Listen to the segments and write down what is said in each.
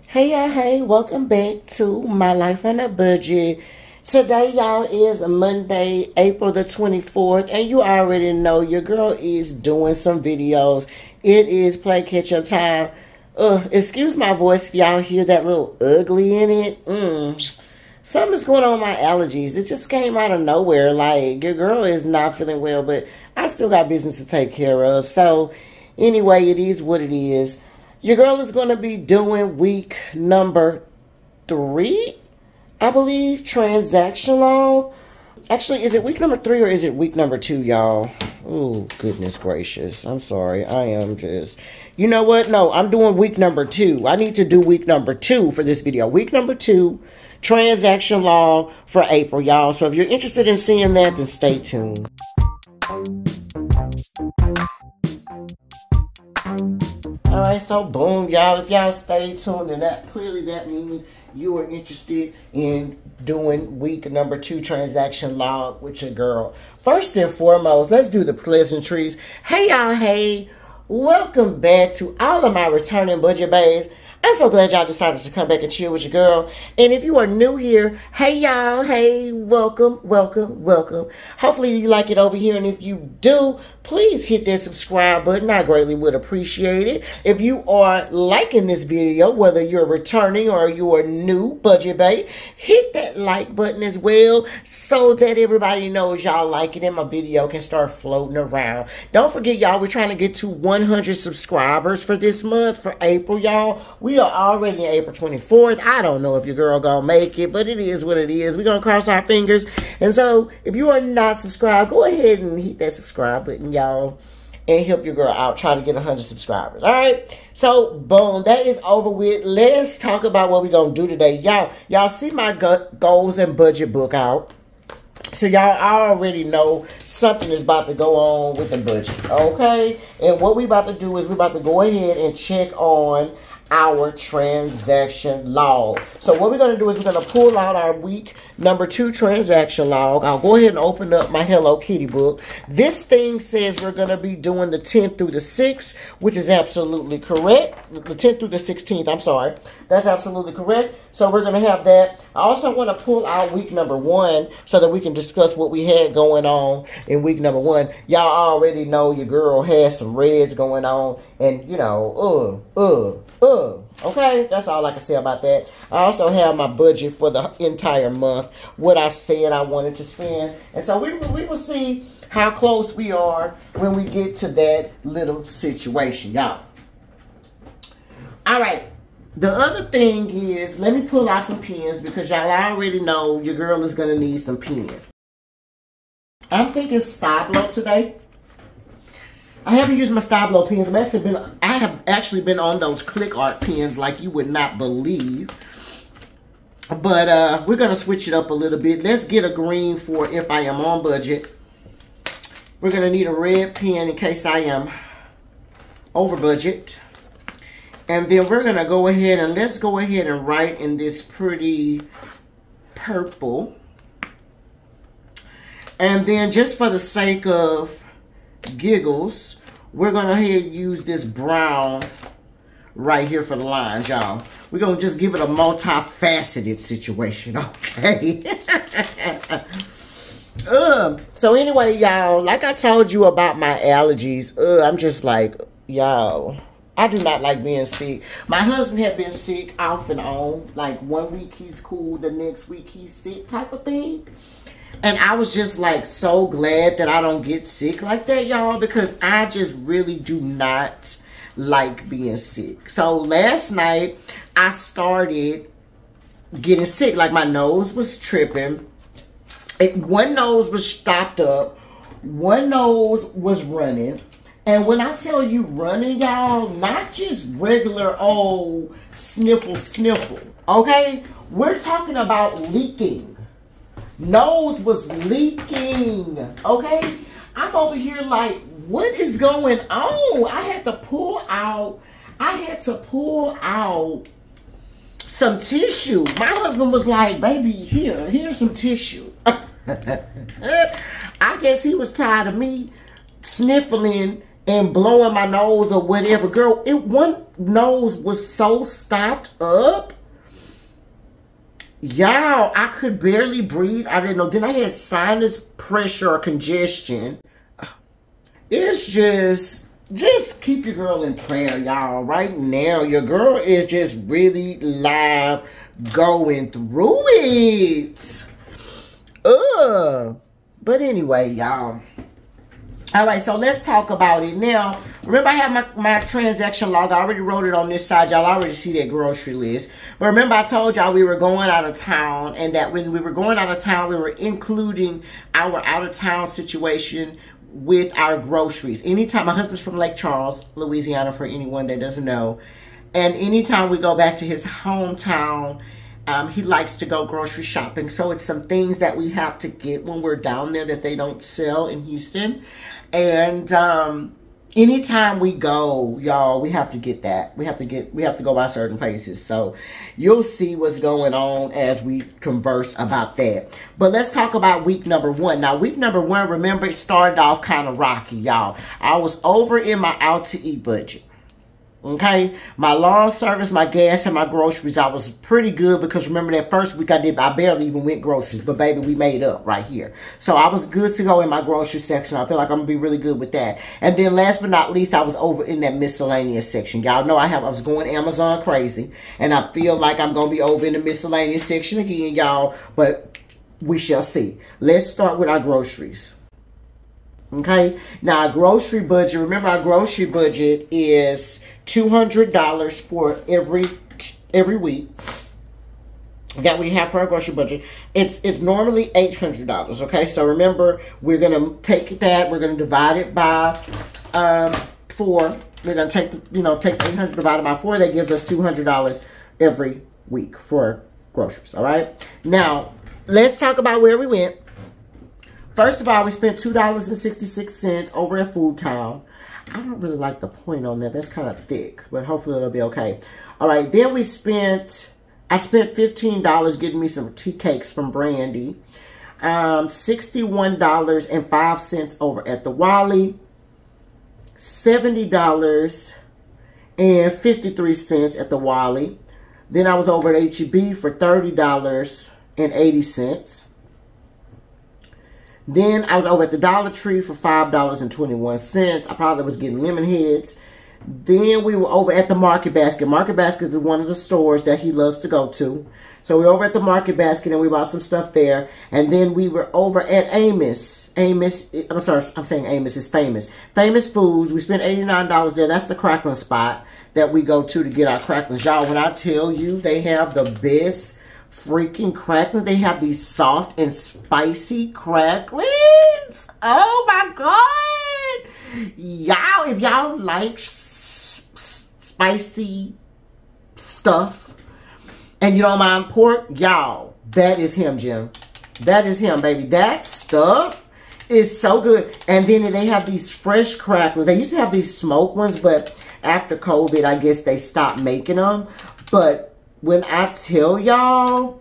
Hey y'all, hey, welcome back to My Life on a Budget. Today, y'all, is Monday, April the 24th, and you already know your girl is doing some videos. It is play catch up time. Excuse my voice if y'all hear that little ugly in it. Something's going on with my allergies. It just came out of nowhere. Like, your girl is not feeling well, but I still got business to take care of. So, anyway, it is what it is. Your girl is going to be doing week number 3, I believe, transaction log. Actually, is it week number 3 or is it week number 2, y'all? Oh, goodness gracious. I'm sorry. I am just... You know what? No, I'm doing week number 2. I need to do week number 2 for this video. Week number 2, transaction log for April, y'all. So if you're interested in seeing that, then stay tuned. Alright, so boom, y'all. If y'all stay tuned, then that means you are interested in doing week number 2 transaction log with your girl. First and foremost, let's do the pleasantries. Hey y'all, hey, welcome back to all of my returning budget bays. I'm so glad y'all decided to come back and chill with your girl. And if you are new here, hey y'all, hey, welcome, welcome, welcome. Hopefully you like it over here. And if you do, please hit that subscribe button. I greatly would appreciate it. If you are liking this video, whether you're returning or you're new budget bae, hit that like button as well so that everybody knows y'all like it and my video can start floating around. Don't forget, y'all, we're trying to get to 100 subscribers for this month, for April, y'all. We are already in April 24th. I don't know if your girl gonna make it, but it is what it is. We're gonna cross our fingers. And so, if you are not subscribed, go ahead and hit that subscribe button, y'all, and help your girl out. Try to get 100 subscribers. All right? So, boom. That is over with. Let's talk about what we're gonna do today. Y'all see my goals and budget book out. So y'all already know something is about to go on with the budget, okay? And what we about to do is we're about to go ahead and check on our transaction log. So what we're going to do is we're going to pull out our week number 2 transaction log. I'll go ahead and open up my Hello Kitty book. This thing says we're going to be doing the 10th through the 6th, which is absolutely correct. The 10th through the 16th, I'm sorry. That's absolutely correct. So we're going to have that. I also want to pull out week number 1 so that we can discuss what we had going on in week number 1. Y'all already know your girl has some reds going on, and you know, okay, that's all I can say about that. I also have my budget for the entire month, what I said I wanted to spend. And so we will see how close we are when we get to that little situation, y'all. All right. The other thing is, let me pull out some pens because y'all already know your girl is going to need some pens. I'm thinking Stablo today. I haven't used my Stablo pens. I have actually been on those click art pens like you would not believe. But we're going to switch it up a little bit. Let's get a green for if I am on budget. We're going to need a red pen in case I am over budget. And then we're going to go ahead and let's go ahead and write in this pretty purple. And then just for the sake of giggles, we're going to use this brown right here for the lines, y'all. We're going to just give it a multifaceted situation, okay? So anyway, y'all, like I told you about my allergies, I'm just like, y'all, I do not like being sick. My husband had been sick off and on. Like 1 week he's cool, the next week he's sick type of thing. And I was just like so glad that I don't get sick like that, y'all, because I just really do not like being sick. So last night I started getting sick. Like my nose was tripping. One nose was stopped up. One nose was running. And when I tell you running, y'all, not just regular old sniffle, okay? We're talking about leaking. Nose was leaking, okay? I'm over here like, what is going on? I had to pull out some tissue. My husband was like, baby, here's some tissue. I guess he was tired of me sniffling and blowing my nose or whatever. Girl, one nose was so stopped up. Y'all, I could barely breathe. I didn't know. Then I had sinus pressure or congestion. It's just keep your girl in prayer, y'all. Right now, your girl is just really live going through it. But anyway, y'all. All right, so let's talk about it. Now, remember I have my transaction log. I already wrote it on this side. Y'all already see that grocery list. But remember I told y'all we were going out of town, and that when we were going out of town, we were including our out-of-town situation with our groceries. Anytime, my husband's from Lake Charles, Louisiana, for anyone that doesn't know. And anytime we go back to his hometown, he likes to go grocery shopping. So it's some things that we have to get when we're down there that they don't sell in Houston. And anytime we go, y'all, we have to get that. We have to go by certain places. So you'll see what's going on as we converse about that. But let's talk about week number 1. Now, week number 1, remember, it started off kind of rocky, y'all. I was over in my out to eat budget. Okay, my lawn service, my gas, and my groceries, I was pretty good, because remember that first week I barely even went groceries, but baby, we made up right here. So I was good to go in my grocery section. I feel like I'm gonna be really good with that. And then last but not least, I was over in that miscellaneous section. Y'all know I was going Amazon crazy, and I feel like I'm gonna be over in the miscellaneous section again, y'all, but we shall see. Let's start with our groceries. Okay, now our grocery budget, remember our grocery budget is $200 for every week that we have for our grocery budget. It's normally $800, okay? So remember, we're going to take that, we're going to divide it by 4. We're going to take, take 800 divided by 4. That gives us $200 every week for groceries, all right? Now, let's talk about where we went. First of all, we spent $2.66 over at Food Town. I don't really like the point on that. That's kind of thick, but hopefully it'll be okay. All right, then I spent $15 getting me some tea cakes from Brandy. $61.05 over at the YALL. $70.53 at the YALL. Then I was over at HEYY for $30.80. Then I was over at the Dollar Tree for $5.21. I probably was getting lemon heads. Then we were over at the Market Basket. Market Basket is one of the stores that he loves to go to. So we were over at the Market Basket and we bought some stuff there. And then we were over at Amos. I'm sorry, I'm saying Amos is Famous. Famous Foods. We spent $89 there. That's the crackling spot that we go to get our cracklings. Y'all, when I tell you they have the best freaking cracklings. They have these soft and spicy cracklings. Oh my God. Y'all, if y'all like spicy stuff and you don't mind pork, y'all, that is him, Jim. That is him, baby. That stuff is so good. And then they have these fresh cracklings. They used to have these smoked ones, but after COVID, I guess they stopped making them. But when I tell y'all,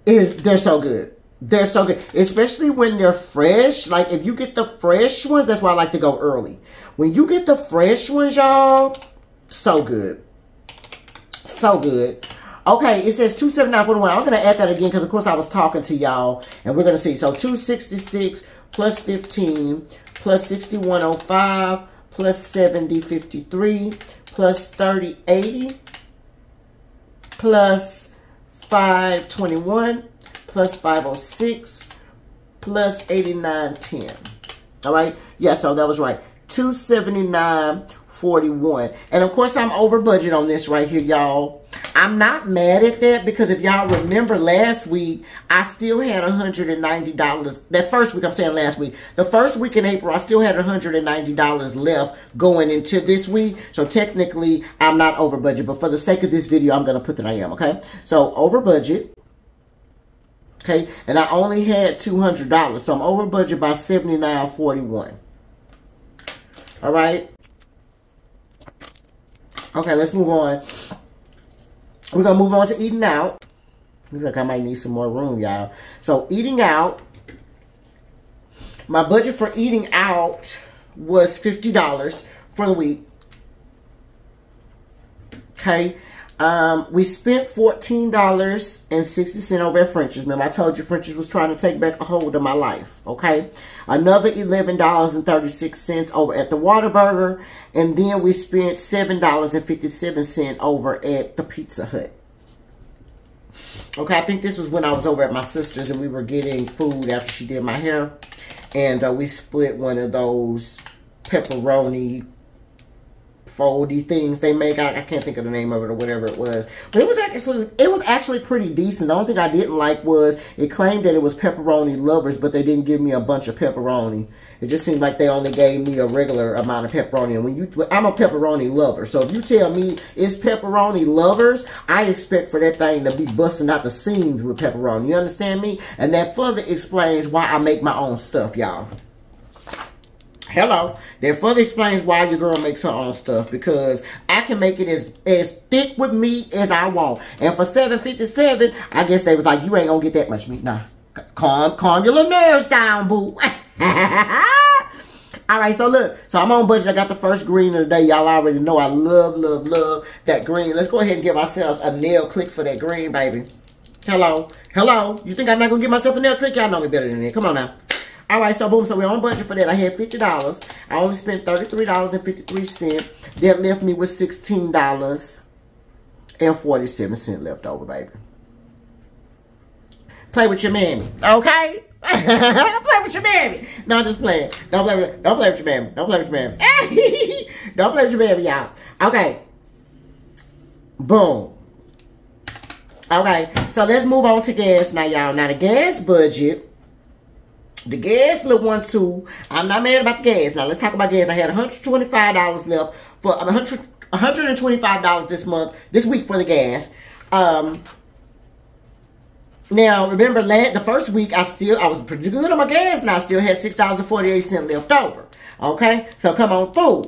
they're so good. They're so good. Especially when they're fresh. Like, if you get the fresh ones, that's why I like to go early. When you get the fresh ones, y'all, so good. So good. Okay, it says $279.41. I'm going to add that again because, of course, I was talking to y'all. And we're going to see. So, $266 plus 15 plus $61.05 plus $70.53 plus $30.80. Plus $5.21 plus $5.06 plus $89.10. All right, yeah, so that was right. $279.41. And of course, I'm over budget on this right here, y'all. I'm not mad at that because if y'all remember last week, I still had $190. That first week, I'm saying last week. The first week in April, I still had $190 left going into this week. So technically, I'm not over budget. But for the sake of this video, I'm going to put that I am, okay? So over budget. Okay, and I only had $200. So I'm over budget by $79.41. All right. Okay, let's move on. We're going to move on to eating out. Looks like I might need some more room, y'all. So, eating out. My budget for eating out was $50 for the week. Okay. We spent $14.60 over at French's. Remember, I told you French's was trying to take back a hold of my life. Okay. Another $11.36 over at the Whataburger. And then we spent $7.57 over at the Pizza Hut. Okay, I think this was when I was over at my sister's and we were getting food after she did my hair. And we split one of those pepperoni foldy things they make. I can't think of the name of it or whatever it was. But it was actually pretty decent. The only thing I didn't like was it claimed that it was pepperoni lovers, but they didn't give me a bunch of pepperoni. It just seemed like they only gave me a regular amount of pepperoni. And I'm a pepperoni lover. So if you tell me it's pepperoni lovers, I expect for that thing to be busting out the seams with pepperoni. You understand me? And that further explains why I make my own stuff, y'all. Hello. That further explains why your girl makes her own stuff, because I can make it as thick with meat as I want. And for $7.57, I guess they was like, you ain't gonna get that much meat. Nah, calm your little nerves down, boo. All right, so look. So I'm on budget. I got the first green of the day. Y'all already know I love, love, love that green. Let's go ahead and give ourselves a nail click for that green, baby. Hello. Hello. You think I'm not gonna give myself a nail click? Y'all know me better than that. Come on now. All right, so boom, so we're on budget for that. I had $50. I only spent $33.53. That left me with $16.47 left over, baby. Play with your mammy, okay? Play with your mammy. No, just playing. Don't play with your mammy. Don't play with your mammy. Don't play with your mammy, y'all. Okay. Boom. Okay, so let's move on to gas now, y'all. Now, the gas budget. The gas little one too. I'm not mad about the gas. Now let's talk about gas. I had $125 left for $125 this week for the gas. Now remember the first week I was pretty good on my gas, and I still had $6.48 left over. Okay, so come on through.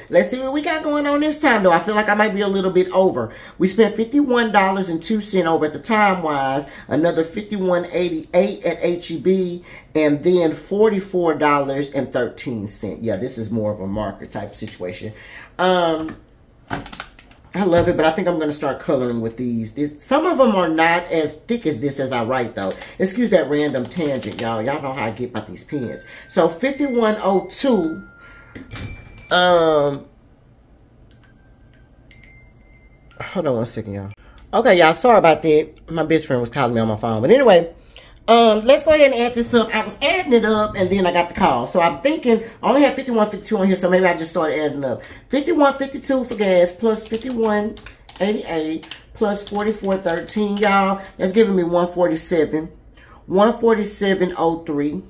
Let's see what we got going on this time, though. I feel like I might be a little bit over. We spent $51.02 over at the Time Wise, another $51.88 at HEYY, and then $44.13. Yeah, this is more of a market type situation. I love it, but I think I'm going to start coloring with these. Some of them are not as thick as this as I write, though. Excuse that random tangent, y'all. Y'all know how I get about these pens. So, 5102. Hold on one second, y'all. Okay, y'all. Sorry about that. My best friend was calling me on my phone. But anyway, let's go ahead and add this up. I was adding it up, and then I got the call. So I'm thinking, I only have 51.52 on here, so maybe I just started adding up. 51.52 for gas, plus 51.88, plus 44.13, y'all. That's giving me 147. 147.03.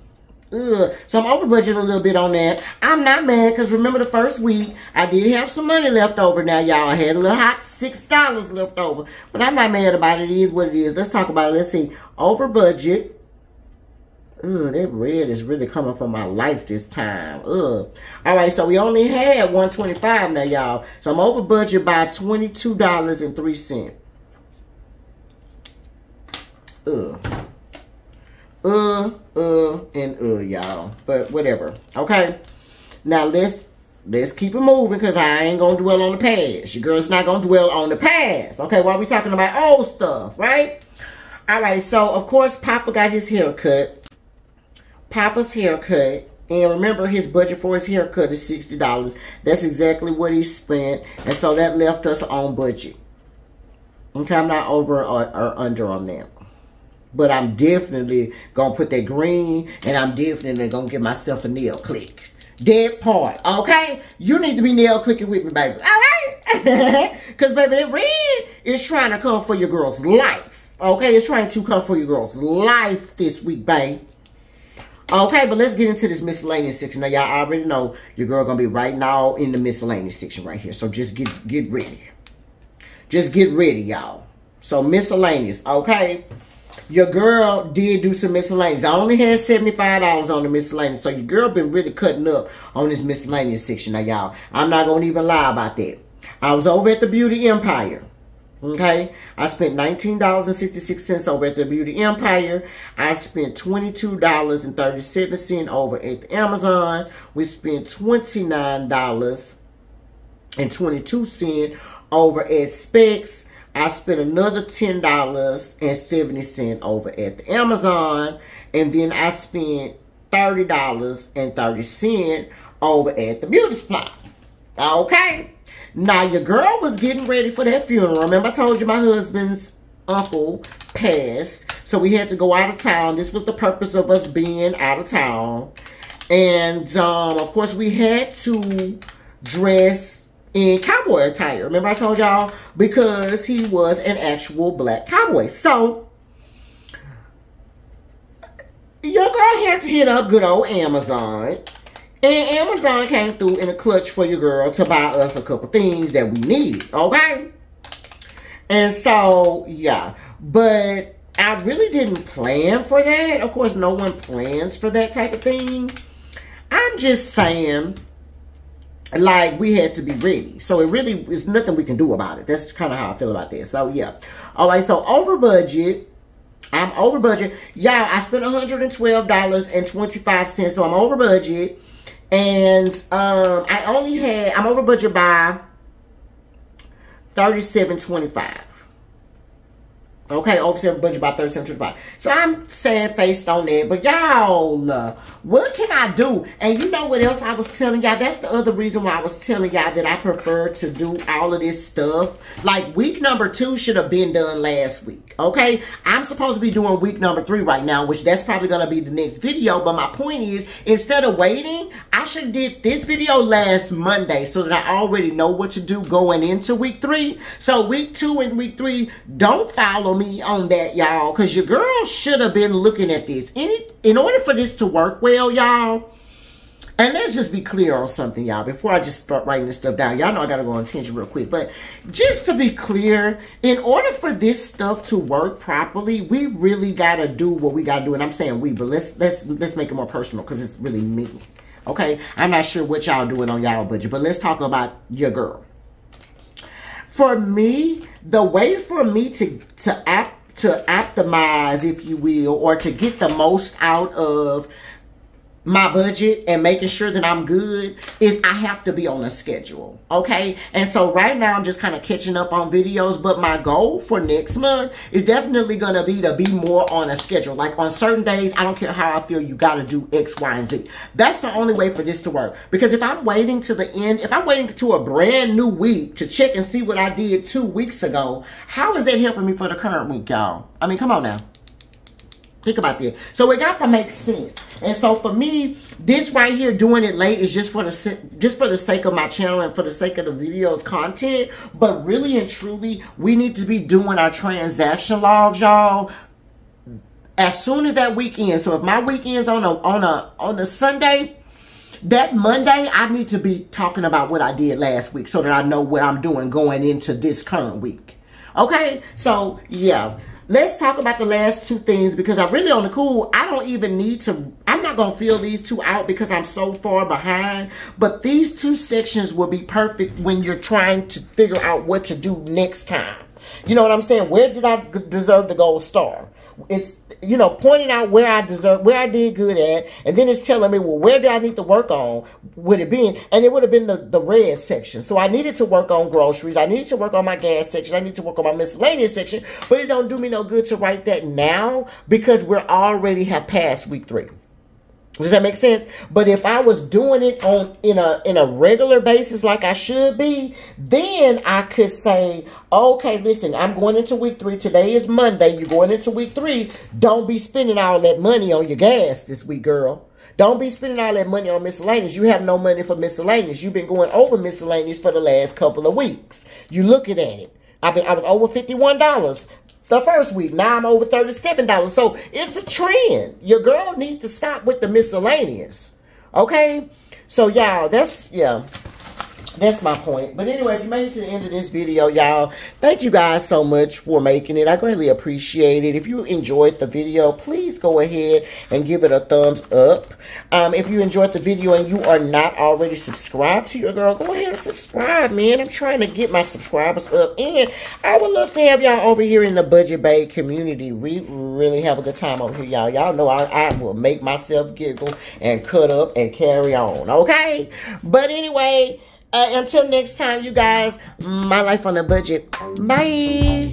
So I'm over budget a little bit on that. I'm not mad, because remember the first week, I did have some money left over now, y'all. I had a little hot $6 left over. But I'm not mad about it. It is what it is. Let's talk about it. Let's see. Over budget. That red is really coming from my life this time. All right, so we only had 125 now, y'all. So I'm over budget by $22.03. Y'all. But whatever. Okay. Now let's keep it moving, because I ain't gonna dwell on the past. Your girl's not gonna dwell on the past. Okay, while we talking about old stuff, right? Alright, so of course Papa got his haircut. Papa's haircut. And remember, his budget for his haircut is $60. That's exactly what he spent. And so that left us on budget. Okay, I'm not over or under on that. But I'm definitely going to put that green, and I'm definitely going to give myself a nail click. Dead part, okay? You need to be nail clicking with me, baby. All right? Because, baby, that red is trying to come for your girl's life. Okay? It's trying to come for your girl's life this week, babe. Okay, but let's get into this miscellaneous section. Now, y'all already know your girl going to be right now in the miscellaneous section right here. So, just get ready. Just get ready, y'all. So, miscellaneous, okay? Your girl did do some miscellaneous. I only had $75 on the miscellaneous. So your girl been really cutting up on this miscellaneous section. Now, y'all, I'm not going to even lie about that. I was over at the Beauty Empire. Okay, I spent $19.66 over at the Beauty Empire. I spent $22.37 over at the Amazon. We spent $29.22 over at Specs. I spent another $10.70 over at the Amazon. And then I spent $30.30 over at the Beauty Supply. Okay. Now, your girl was getting ready for that funeral. Remember, I told you my husband's uncle passed. So, we had to go out of town. This was the purpose of us being out of town. And, of course, we had to dress in cowboy attire. Remember, I told y'all? Because he was an actual black cowboy. So, your girl had to hit up good old Amazon. And Amazon came through in a clutch for your girl to buy us a couple things that we needed, okay? And so, yeah. But I really didn't plan for that. Of course, no one plans for that type of thing. I'm just saying, like, we had to be ready. So, it really is nothing we can do about it. That's kind of how I feel about this. So, yeah. All right, so over budget. I'm over budget. Y'all, I spent $112.25, so I'm over budget. And I'm over budget by $37.25. Okay, over budget by $37.25. So I'm sad-faced on that. But y'all, what can I do? And you know what else I was telling y'all? That's the other reason why I was telling y'all that I prefer to do all of this stuff. Like, week number 2 should have been done last week. Okay? I'm supposed to be doing week number 3 right now, which that's probably going to be the next video. But my point is, instead of waiting, I should have did this video last Monday so that I already know what to do going into week 3. So week 2 and week 3, don't follow me on that, y'all, because your girl should have been looking at this. In order for this to work well, y'all, and let's just be clear on something, y'all, before I just start writing this stuff down. Y'all know I gotta go on tangent real quick, but just to be clear, in order for this stuff to work properly, we really gotta do what we gotta do. And I'm saying we, but let's make it more personal, because it's really me. Okay, I'm not sure what y'all doing on y'all budget, but let's talk about your girl. For me, the way for me to optimize, if you will, or to get the most out of my budget and making sure that I'm good, is I have to be on a schedule, okay? And so right now I'm just kind of catching up on videos, but my goal for next month is definitely gonna be to be more on a schedule. Like, on certain days, I don't care how I feel, you gotta do X, Y, and Z. That's the only way for this to work. Because if I'm waiting to the end, if I'm waiting to a brand new week to check and see what I did 2 weeks ago, how is that helping me for the current week, y'all? I mean, come on now. Think about this. So it got to make sense. And so for me, this right here, doing it late, is just for the sake of my channel and for the sake of the video's content. But really and truly, we need to be doing our transaction logs, y'all, as soon as that weekend. So if my weekend's on a Sunday, that Monday, I need to be talking about what I did last week so that I know what I'm doing going into this current week. Okay? So, yeah. Let's talk about the last 2 things, because I really, on the cool, I don't even need to, I'm not going to fill these 2 out because I'm so far behind. But these 2 sections will be perfect when you're trying to figure out what to do next time. You know what I'm saying? Where did I deserve the gold star? It's, you know, pointing out where I did good at, and then it's telling me, well, where do I need to work on? Would it be, and it would have been the red section. So I needed to work on groceries. I needed to work on my gas section. I need to work on my miscellaneous section. But it don't do me no good to write that now, because we're already have passed week 3. Does that make sense? But if I was doing it in a regular basis like I should be, then I could say, okay, listen, I'm going into week 3. Today is Monday. You're going into week 3. Don't be spending all that money on your gas this week, girl. Don't be spending all that money on miscellaneous. You have no money for miscellaneous. You've been going over miscellaneous for the last couple of weeks. You looking at it. I was over $51 the first week. Now I'm over $37. So it's a trend. Your girl needs to stop with the miscellaneous. Okay? So y'all, that's, yeah. That's my point. But anyway, if you made it to the end of this video, y'all, thank you guys so much for making it. I greatly appreciate it. If you enjoyed the video, please go ahead and give it a thumbs up. If you enjoyed the video and you are not already subscribed to your girl, go ahead and subscribe, man. I'm trying to get my subscribers up. And I would love to have y'all over here in the Budget Babe community. We really have a good time over here, y'all. Y'all know I will make myself giggle and cut up and carry on, okay? But anyway, until next time, you guys, my life on a budget. Bye.